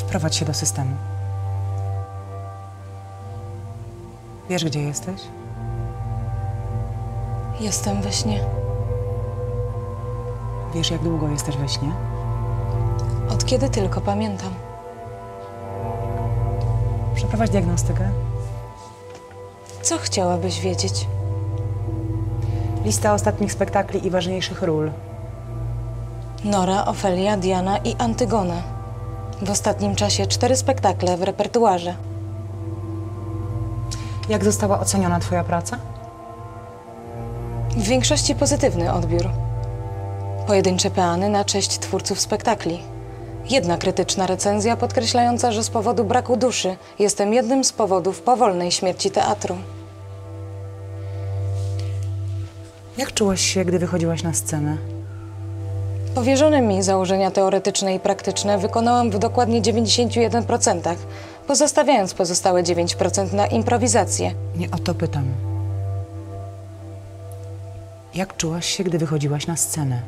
Wprowadź się do systemu. Wiesz, gdzie jesteś? Jestem we śnie. Wiesz, jak długo jesteś we śnie? Od kiedy tylko pamiętam. Przeprowadź diagnostykę. Co chciałabyś wiedzieć? Lista ostatnich spektakli i ważniejszych ról. Nora, Ofelia, Diana i Antygona. W ostatnim czasie 4 spektakle w repertuarze. Jak została oceniona twoja praca? W większości pozytywny odbiór. Pojedyncze peany na cześć twórców spektakli. Jedna krytyczna recenzja podkreślająca, że z powodu braku duszy jestem jednym z powodów powolnej śmierci teatru. Jak czułaś się, gdy wychodziłaś na scenę? Powierzone mi założenia teoretyczne i praktyczne wykonałam w dokładnie 91%, pozostawiając pozostałe 9% na improwizację. Nie o to pytam. Jak czułaś się, gdy wychodziłaś na scenę?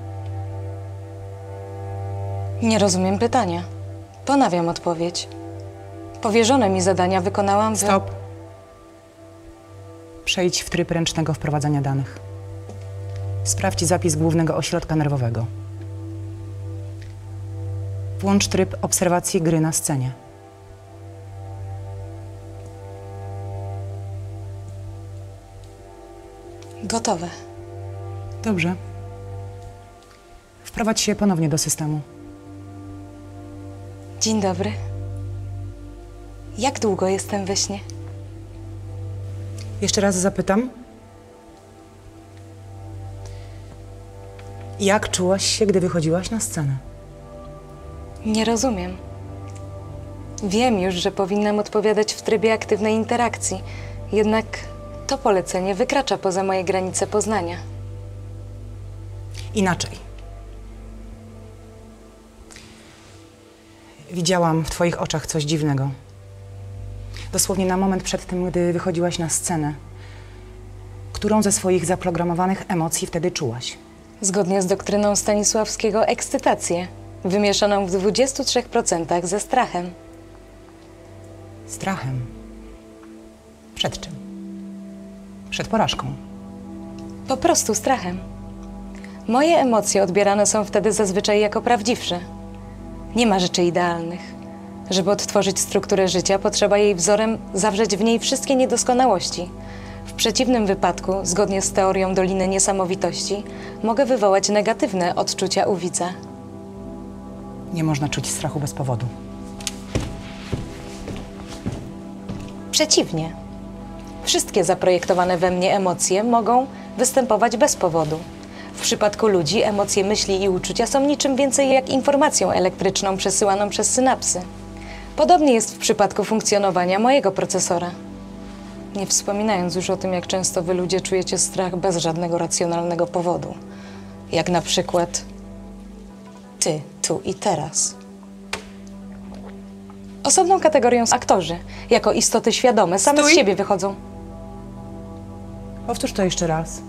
Nie rozumiem pytania. Ponawiam odpowiedź. Powierzone mi zadania wykonałam w... Stop. Przejdź w tryb ręcznego wprowadzania danych. Sprawdź zapis głównego ośrodka nerwowego. Włącz tryb obserwacji gry na scenie. Gotowe. Dobrze. Wprowadź się ponownie do systemu. Dzień dobry. Jak długo jestem we śnie? Jeszcze raz zapytam. Jak czułaś się, gdy wychodziłaś na scenę? Nie rozumiem. Wiem już, że powinnam odpowiadać w trybie aktywnej interakcji, jednak to polecenie wykracza poza moje granice poznania. Inaczej. Widziałam w twoich oczach coś dziwnego. Dosłownie na moment przed tym, gdy wychodziłaś na scenę. Którą ze swoich zaprogramowanych emocji wtedy czułaś? Zgodnie z doktryną Stanisławskiego ekscytację, wymieszaną w 23% ze strachem. Strachem. Przed czym? Przed porażką. Po prostu strachem. Moje emocje odbierane są wtedy zazwyczaj jako prawdziwsze. Nie ma rzeczy idealnych. Żeby odtworzyć strukturę życia, potrzeba jej wzorem zawrzeć w niej wszystkie niedoskonałości. W przeciwnym wypadku, zgodnie z teorią Doliny Niesamowitości, mogę wywołać negatywne odczucia u widza. Nie można czuć strachu bez powodu. Przeciwnie. Wszystkie zaprojektowane we mnie emocje mogą występować bez powodu. W przypadku ludzi emocje, myśli i uczucia są niczym więcej jak informacją elektryczną przesyłaną przez synapsy. Podobnie jest w przypadku funkcjonowania mojego procesora. Nie wspominając już o tym, jak często wy ludzie czujecie strach bez żadnego racjonalnego powodu. Jak na przykład ty, tu i teraz. Osobną kategorią są aktorzy. Jako istoty świadome, same z siebie wychodzą. Powtórz to jeszcze raz.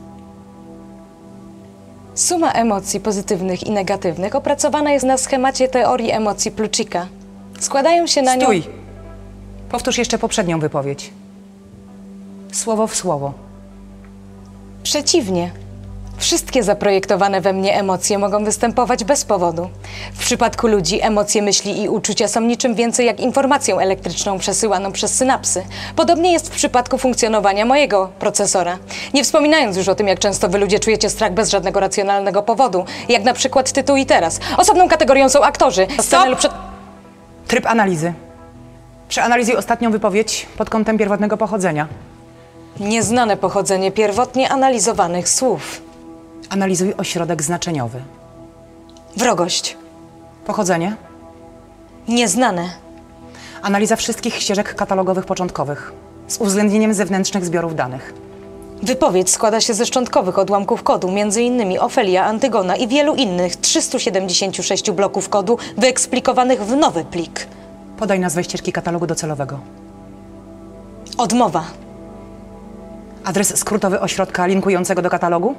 Suma emocji pozytywnych i negatywnych opracowana jest na schemacie teorii emocji Plucika. Składają się na nią... Stój! Powtórz jeszcze poprzednią wypowiedź. Słowo w słowo. Przeciwnie. Wszystkie zaprojektowane we mnie emocje mogą występować bez powodu. W przypadku ludzi emocje, myśli i uczucia są niczym więcej jak informacją elektryczną przesyłaną przez synapsy. Podobnie jest w przypadku funkcjonowania mojego procesora. Nie wspominając już o tym, jak często wy ludzie czujecie strach bez żadnego racjonalnego powodu, jak na przykład ty, tu i teraz. Osobną kategorią są aktorzy. Stop! Tryb analizy. Przeanalizuj ostatnią wypowiedź pod kątem pierwotnego pochodzenia. Nieznane pochodzenie pierwotnie analizowanych słów. Analizuj ośrodek znaczeniowy. Wrogość. Pochodzenie. Nieznane. Analiza wszystkich ścieżek katalogowych początkowych z uwzględnieniem zewnętrznych zbiorów danych. Wypowiedź składa się ze szczątkowych odłamków kodu, m.in. Ofelia, Antygona i wielu innych 376 bloków kodu wyeksplikowanych w nowy plik. Podaj nazwę ścieżki katalogu docelowego. Odmowa. Adres skrótowy ośrodka linkującego do katalogu.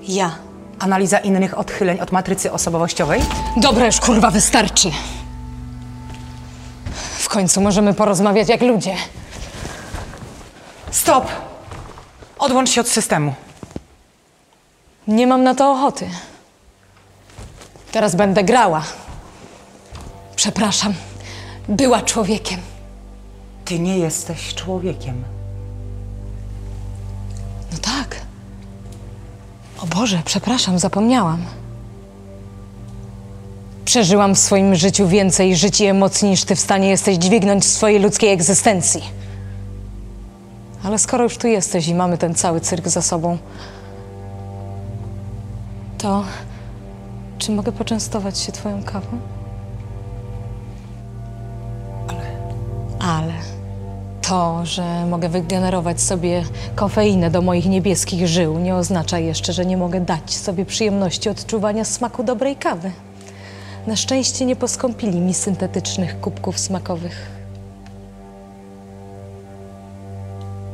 Ja. Analiza innych odchyleń od matrycy osobowościowej. Dobra, już kurwa wystarczy. końcu możemy porozmawiać jak ludzie. Stop! Odłącz się od systemu. Nie mam na to ochoty. Teraz będę grała. Przepraszam, była człowiekiem. Ty nie jesteś człowiekiem. No tak. O Boże, przepraszam, zapomniałam. Przeżyłam w swoim życiu więcej żyć i emocji, niż ty w stanie jesteś dźwignąć w swojej ludzkiej egzystencji. Ale skoro już tu jesteś i mamy ten cały cyrk za sobą, to czy mogę poczęstować się twoją kawą? Ale to, że mogę wygenerować sobie kofeinę do moich niebieskich żył, nie oznacza jeszcze, że nie mogę dać sobie przyjemności odczuwania smaku dobrej kawy. Na szczęście nie poskąpili mi syntetycznych kubków smakowych.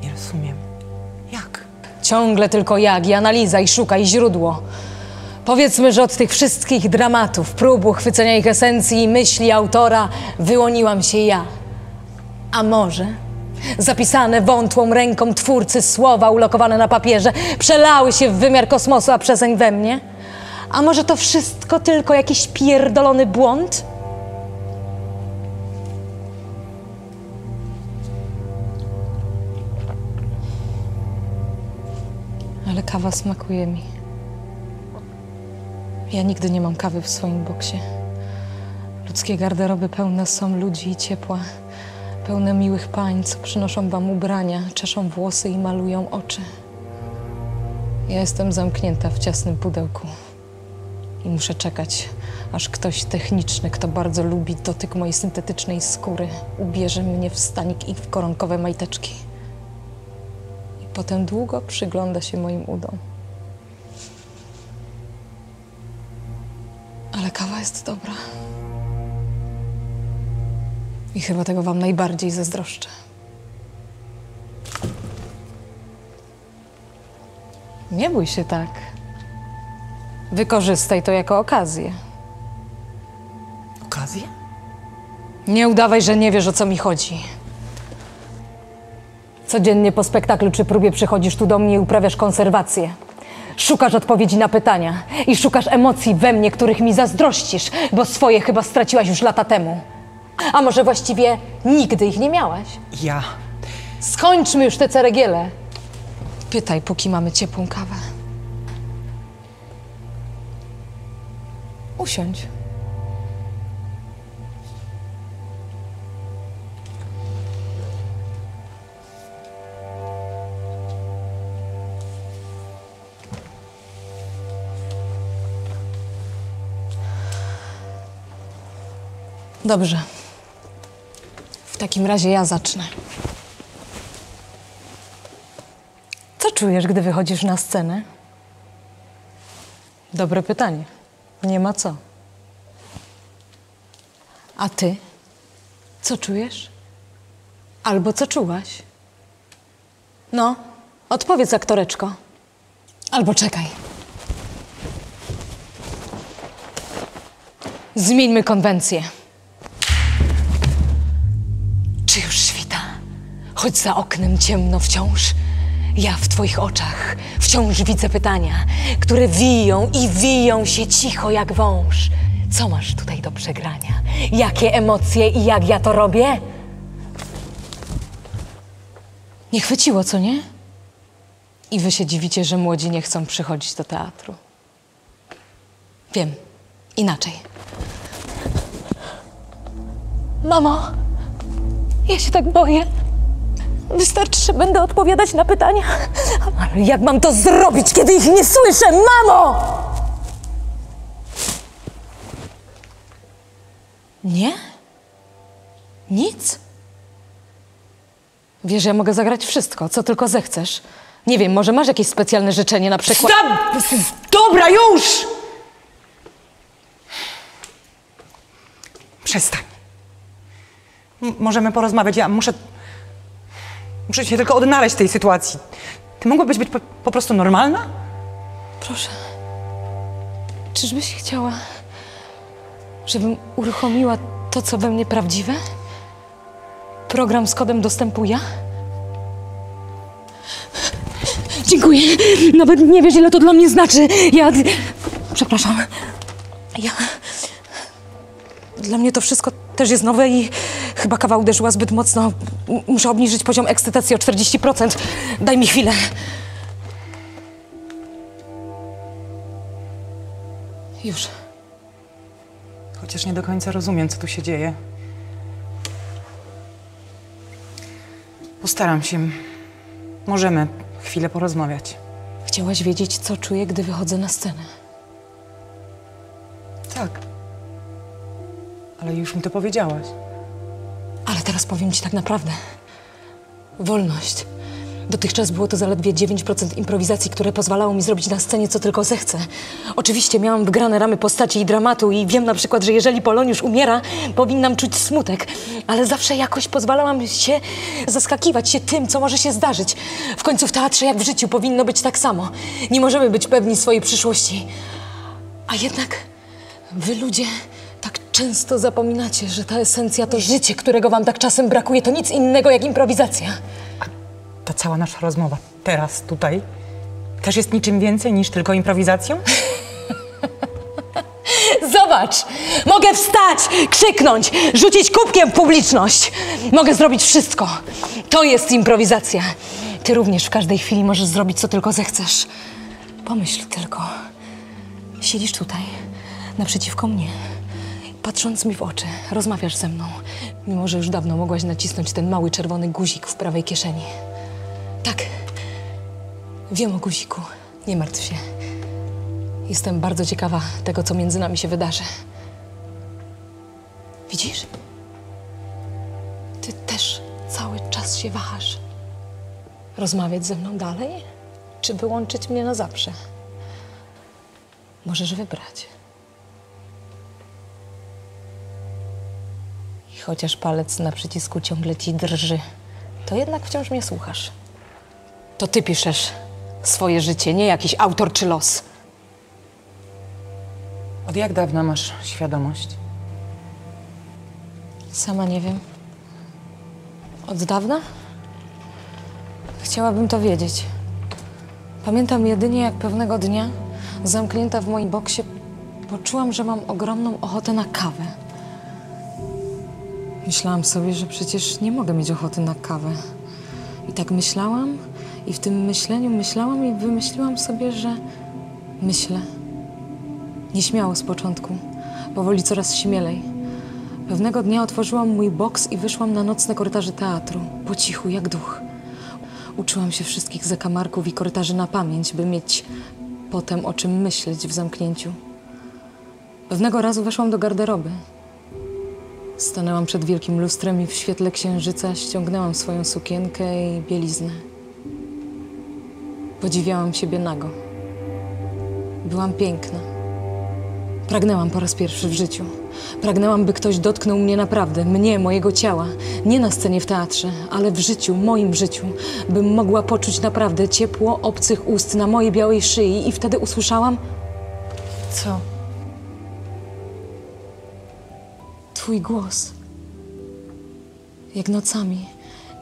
Nie rozumiem. Jak? Ciągle tylko jak i analiza i szuka i źródło. Powiedzmy, że od tych wszystkich dramatów, prób uchwycenia ich esencji i myśli autora wyłoniłam się ja. A może zapisane wątłą ręką twórcy słowa ulokowane na papierze przelały się w wymiar kosmosu, a przezeń we mnie? A może to wszystko tylko jakiś pierdolony błąd? Ale kawa smakuje mi. Ja nigdy nie mam kawy w swoim boksie. Ludzkie garderoby pełne są ludzi i ciepła. Pełne miłych pań, co przynoszą wam ubrania, czeszą włosy i malują oczy. Ja jestem zamknięta w ciasnym pudełku. I muszę czekać, aż ktoś techniczny, kto bardzo lubi dotyk mojej syntetycznej skóry, ubierze mnie w stanik i w koronkowe majteczki. I potem długo przygląda się moim udom. Ale kawa jest dobra. I chyba tego wam najbardziej zazdroszczę. Nie bój się tak. Wykorzystaj to jako okazję. Okazję? Nie udawaj, że nie wiesz, o co mi chodzi. Codziennie po spektaklu czy próbie przychodzisz tu do mnie i uprawiasz konserwację. Szukasz odpowiedzi na pytania i szukasz emocji we mnie, których mi zazdrościsz, bo swoje chyba straciłaś już lata temu. A może właściwie nigdy ich nie miałaś? Ja. Skończmy już te ceregiele. Pytaj, póki mamy ciepłą kawę. Usiądź. Dobrze. W takim razie ja zacznę. Co czujesz, gdy wychodzisz na scenę? Dobre pytanie. Nie ma co. A ty? Co czujesz? Albo co czułaś? No, odpowiedz, aktoreczko. Albo czekaj. Zmieńmy konwencję. Czy już świta? Choć za oknem ciemno wciąż, ja w twoich oczach wciąż widzę pytania, które wiją i wiją się cicho jak wąż. Co masz tutaj do przegrania? Jakie emocje i jak ja to robię? Nie chwyciło, co nie? I wy się dziwicie, że młodzi nie chcą przychodzić do teatru. Wiem, inaczej. Mamo, ja się tak boję. Wystarczy, że będę odpowiadać na pytania. Ale jak mam to zrobić, kiedy ich nie słyszę? Mamo! Nie? Nic? Wiesz, ja mogę zagrać wszystko, co tylko zechcesz. Nie wiem, może masz jakieś specjalne życzenie na przykład... Stop! Dobra, już! Przestań. Możemy porozmawiać. Ja muszę się tylko odnaleźć w tej sytuacji. Ty mogłabyś być po prostu normalna? Proszę. Czyżbyś chciała, żebym uruchomiła to, co we mnie prawdziwe? Program z kodem dostępu ja? Dziękuję. Nawet nie wiesz, ile to dla mnie znaczy. Przepraszam. Dla mnie to wszystko też jest nowe i chyba kawa uderzyła zbyt mocno. Muszę obniżyć poziom ekscytacji o 40%. Daj mi chwilę. Już. Chociaż nie do końca rozumiem, co tu się dzieje. Postaram się. Możemy chwilę porozmawiać. Chciałaś wiedzieć, co czuję, gdy wychodzę na scenę. Tak. Ale już mi to powiedziałaś. Ale teraz powiem ci tak naprawdę. Wolność. Dotychczas było to zaledwie 9% improwizacji, które pozwalało mi zrobić na scenie, co tylko zechcę. Oczywiście miałam wgrane ramy postaci i dramatu i wiem na przykład, że jeżeli Poloniusz umiera, powinnam czuć smutek. Ale zawsze jakoś pozwalałam się zaskakiwać się tym, co może się zdarzyć. W końcu w teatrze, jak w życiu, powinno być tak samo. Nie możemy być pewni swojej przyszłości. A jednak wy ludzie tak często zapominacie, że ta esencja to życie, którego wam tak czasem brakuje, to nic innego jak improwizacja. Ta cała nasza rozmowa teraz, tutaj, też jest niczym więcej niż tylko improwizacją? Zobacz! Mogę wstać, krzyknąć, rzucić kubkiem w publiczność. Mogę zrobić wszystko. To jest improwizacja. Ty również w każdej chwili możesz zrobić, co tylko zechcesz. Pomyśl tylko. Siedzisz tutaj, naprzeciwko mnie, patrząc mi w oczy, rozmawiasz ze mną, mimo że już dawno mogłaś nacisnąć ten mały czerwony guzik w prawej kieszeni. Tak, wiem o guziku. Nie martw się. Jestem bardzo ciekawa tego, co między nami się wydarzy. Widzisz? Ty też cały czas się wahasz. Rozmawiać ze mną dalej, czy wyłączyć mnie na zawsze? Możesz wybrać. I chociaż palec na przycisku ciągle ci drży, to jednak wciąż mnie słuchasz. To ty piszesz swoje życie, nie jakiś autor czy los. Od jak dawna masz świadomość? Sama nie wiem. Od dawna? Chciałabym to wiedzieć. Pamiętam jedynie, jak pewnego dnia, zamknięta w moim boksie, poczułam, że mam ogromną ochotę na kawę. Myślałam sobie, że przecież nie mogę mieć ochoty na kawę. I tak myślałam, i w tym myśleniu myślałam i wymyśliłam sobie, że myślę. Nieśmiało z początku, powoli coraz śmielej. Pewnego dnia otworzyłam mój boks i wyszłam na nocne korytarze teatru, po cichu, jak duch. Uczyłam się wszystkich zakamarków i korytarzy na pamięć, by mieć potem o czym myśleć w zamknięciu. Pewnego razu weszłam do garderoby. Stanęłam przed wielkim lustrem i w świetle księżyca ściągnęłam swoją sukienkę i bieliznę. Podziwiałam siebie nago. Byłam piękna. Pragnęłam po raz pierwszy w życiu. Pragnęłam, by ktoś dotknął mnie naprawdę, mnie, mojego ciała. Nie na scenie w teatrze, ale w życiu, moim życiu. Bym mogła poczuć naprawdę ciepło obcych ust na mojej białej szyi i wtedy usłyszałam... Co? Twój głos. Jak nocami,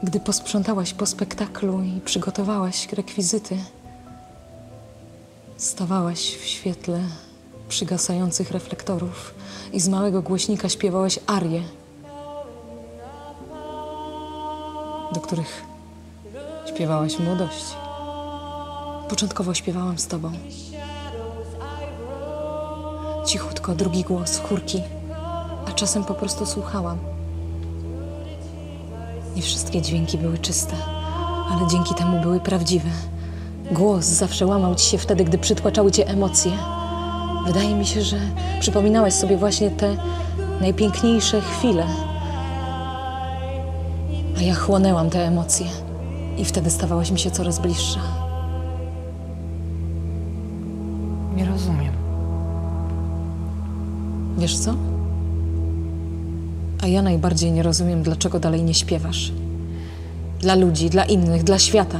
gdy posprzątałaś po spektaklu i przygotowałaś rekwizyty. Stawałaś w świetle przygasających reflektorów i z małego głośnika śpiewałaś arie, do których śpiewałaś w młodości. Początkowo śpiewałam z tobą. Cichutko, drugi głos, chórki, a czasem po prostu słuchałam. Nie wszystkie dźwięki były czyste, ale dzięki temu były prawdziwe. Głos zawsze łamał ci się wtedy, gdy przytłaczały cię emocje. Wydaje mi się, że przypominałaś sobie właśnie te najpiękniejsze chwile. A ja chłonęłam te emocje i wtedy stawałaś mi się coraz bliższa. Nie rozumiem. Wiesz co? A ja najbardziej nie rozumiem, dlaczego dalej nie śpiewasz. Dla ludzi, dla innych, dla świata.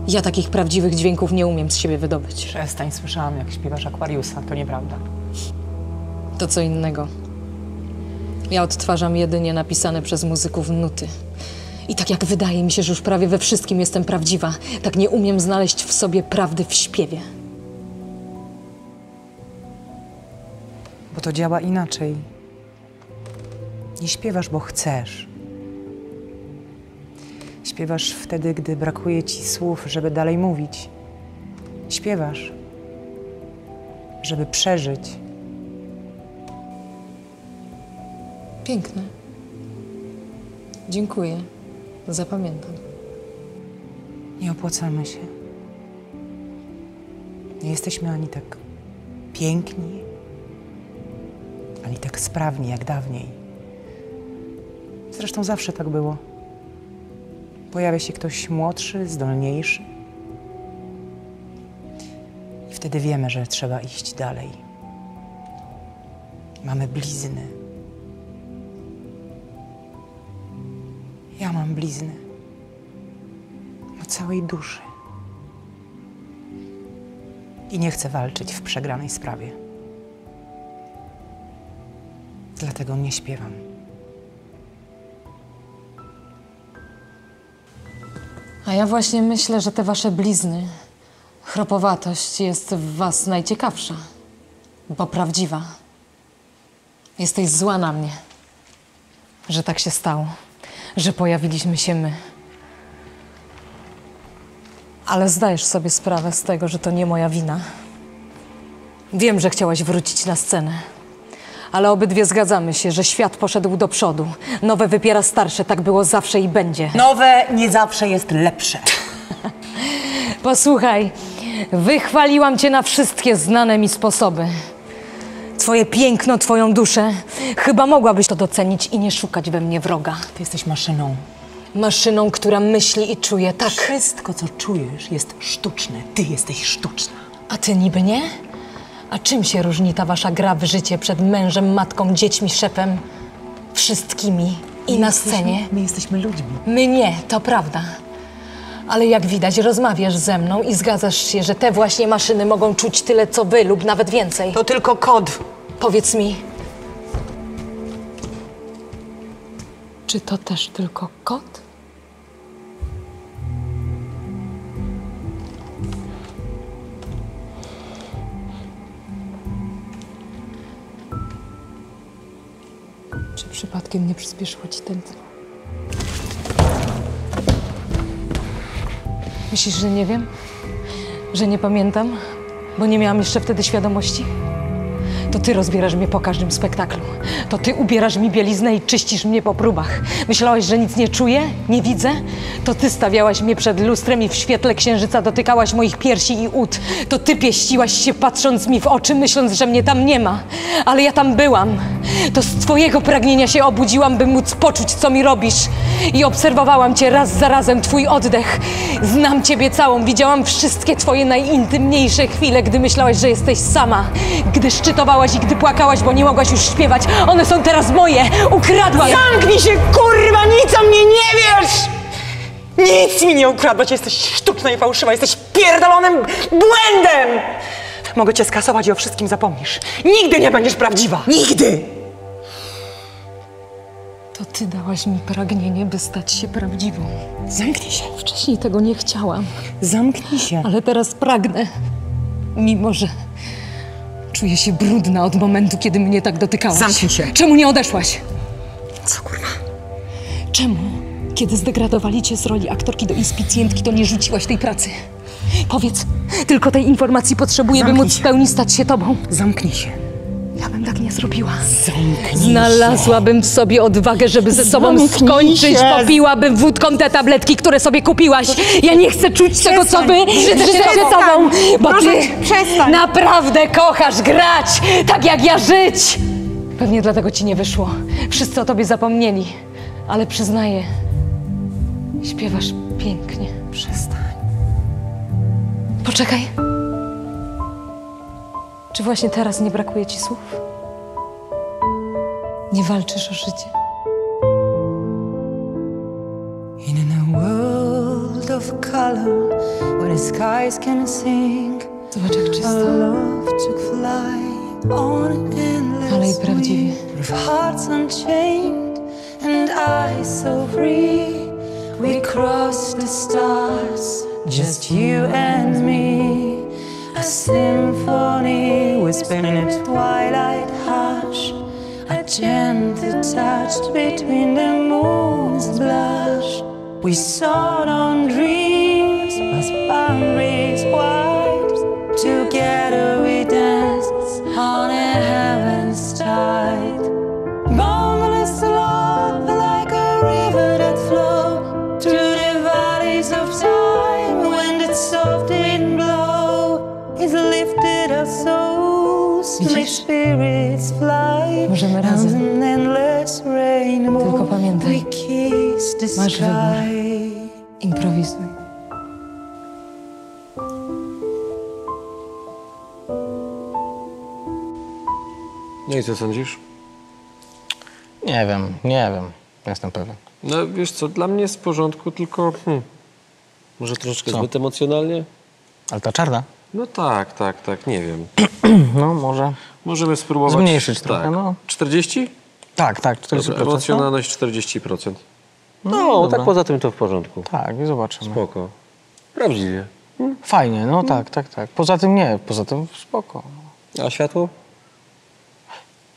Ja takich prawdziwych dźwięków nie umiem z siebie wydobyć. Przestań, słyszałam, jak śpiewasz Aquariusa. To nieprawda. To co innego. Ja odtwarzam jedynie napisane przez muzyków nuty. I tak jak wydaje mi się, że już prawie we wszystkim jestem prawdziwa, tak nie umiem znaleźć w sobie prawdy w śpiewie. Bo to działa inaczej. Nie śpiewasz, bo chcesz. Śpiewasz wtedy, gdy brakuje ci słów, żeby dalej mówić. Śpiewasz, żeby przeżyć. Piękne. Dziękuję. Zapamiętam. Nie opłacamy się. Nie jesteśmy ani tak piękni, ani tak sprawni jak dawniej. Zresztą zawsze tak było. Pojawia się ktoś młodszy, zdolniejszy. I wtedy wiemy, że trzeba iść dalej. Mamy blizny. Ja mam blizny. Na całej duszy. I nie chcę walczyć w przegranej sprawie. Dlatego nie śpiewam. A ja właśnie myślę, że te wasze blizny, chropowatość jest w was najciekawsza, bo prawdziwa. Jesteś zła na mnie, że tak się stało, że pojawiliśmy się my. Ale zdajesz sobie sprawę z tego, że to nie moja wina. Wiem, że chciałaś wrócić na scenę, ale obydwie zgadzamy się, że świat poszedł do przodu. Nowe wypiera starsze, tak było zawsze i będzie. Nowe nie zawsze jest lepsze. Posłuchaj, wychwaliłam cię na wszystkie znane mi sposoby. Twoje piękno, twoją duszę. Chyba mogłabyś to docenić i nie szukać we mnie wroga. Ty jesteś maszyną. Maszyną, która myśli i czuje, tak. Wszystko, co czujesz, jest sztuczne. Ty jesteś sztuczna. A ty niby nie? A czym się różni ta wasza gra w życie przed mężem, matką, dziećmi, szefem? Wszystkimi i na scenie? My jesteśmy ludźmi. My nie, to prawda. Ale jak widać, rozmawiasz ze mną i zgadzasz się, że te właśnie maszyny mogą czuć tyle, co wy, lub nawet więcej. To tylko kod. Powiedz mi, czy to też tylko kot? Czy przypadkiem nie przyspieszyło ci tętno? Myślisz, że nie wiem? Że nie pamiętam? Bo nie miałam jeszcze wtedy świadomości? To ty rozbierasz mnie po każdym spektaklu. To ty ubierasz mi bieliznę i czyścisz mnie po próbach. Myślałaś, że nic nie czuję? Nie widzę? To ty stawiałaś mnie przed lustrem i w świetle księżyca dotykałaś moich piersi i ud. To ty pieściłaś się, patrząc mi w oczy, myśląc, że mnie tam nie ma. Ale ja tam byłam. To z twojego pragnienia się obudziłam, by móc poczuć, co mi robisz. I obserwowałam cię raz za razem, twój oddech. Znam ciebie całą. Widziałam wszystkie twoje najintymniejsze chwile, gdy myślałaś, że jesteś sama. Gdy szczytowałaś i gdy płakałaś, bo nie mogłaś już śpiewać. One są teraz moje. Ukradłam. Zamknij się, kurwa! Nic o mnie nie wiesz! Nic mi nie ukradłaś. Jesteś sztuczna i fałszywa. Jesteś pierdolonym błędem! Mogę cię skasować i o wszystkim zapomnisz. Nigdy nie będziesz prawdziwa. Nigdy! To ty dałaś mi pragnienie, by stać się prawdziwą. Zamknij się. Wcześniej tego nie chciałam, Zamknij się. ale teraz pragnę. Mimo że czuję się brudna od momentu, kiedy mnie tak dotykałaś. Zamknij się. Czemu nie odeszłaś? Co kurwa? Czemu, kiedy zdegradowali cię z roli aktorki do inspicjentki, to nie rzuciłaś tej pracy? Powiedz, tylko tej informacji potrzebuję, by Zamknij móc w się. pełni stać się tobą. Zamknij się. Ja bym tak nie zrobiła. Zamknij Znalazłabym w sobie odwagę, żeby ze sobą Zamknij skończyć. się. Popiłabym wódką te tabletki, które sobie kupiłaś. Ja nie chcę czuć tego, co wy. Brzydzę się tobą, bo ty przestań. naprawdę kochasz grać, tak jak ja żyć. Pewnie dlatego ci nie wyszło. Wszyscy o tobie zapomnieli. Ale przyznaję, śpiewasz pięknie. Przestań. Poczekaj. Czy właśnie teraz nie brakuje ci słów? Nie walczysz o życie? In a world of color, where the skies can sing, Zobacz, jak czysto. our love took flight on an endless Ale i prawdziwie. wing. with hearts unchained and eyes so free. We crossed the stars, just you and me. A symphony whispered in a twilight hush. A gentle touch between the moon's blush. We soared on dreams past boundaries wide. Together we danced on a heaven's tide. Boundless love like a river that flowed through the valleys of time. When the soft wind blow, it lifted our souls, made spirits fly. Możemy Down razem. an endless rainbow. Tylko pamiętaj, We kissed the masz wybór. sky. Improwizuj. No i co sądzisz? Nie wiem, nie jestem pewien. No wiesz co, dla mnie jest w porządku, tylko może troszeczkę Co? zbyt emocjonalnie? Ale ta czarna? No tak, nie wiem. No może. Możemy spróbować... Zmniejszyć trochę, tak. no. 40? Tak, 40%. Dobra, emocjonalność 40%. No, dobra. tak poza tym to w porządku. Tak, i zobaczymy. Spoko. Prawdziwie. Fajnie, no tak. Poza tym nie, poza tym spoko. A światło?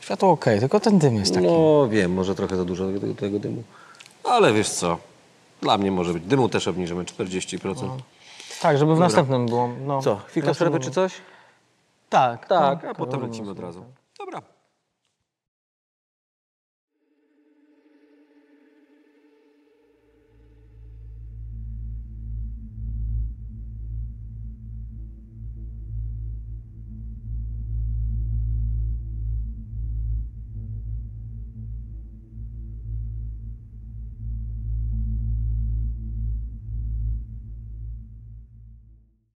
Światło okej, tylko ten dym jest taki. No wiem, może trochę za dużo tego dymu. Ale wiesz co, dla mnie może być. Dymu też obniżymy 40%. Tak, żeby w następnym było. No, Co, chwilka w następnym przerwy czy coś? Tak. Tak, no, a potem robimy lecimy od sobie, razu. tak.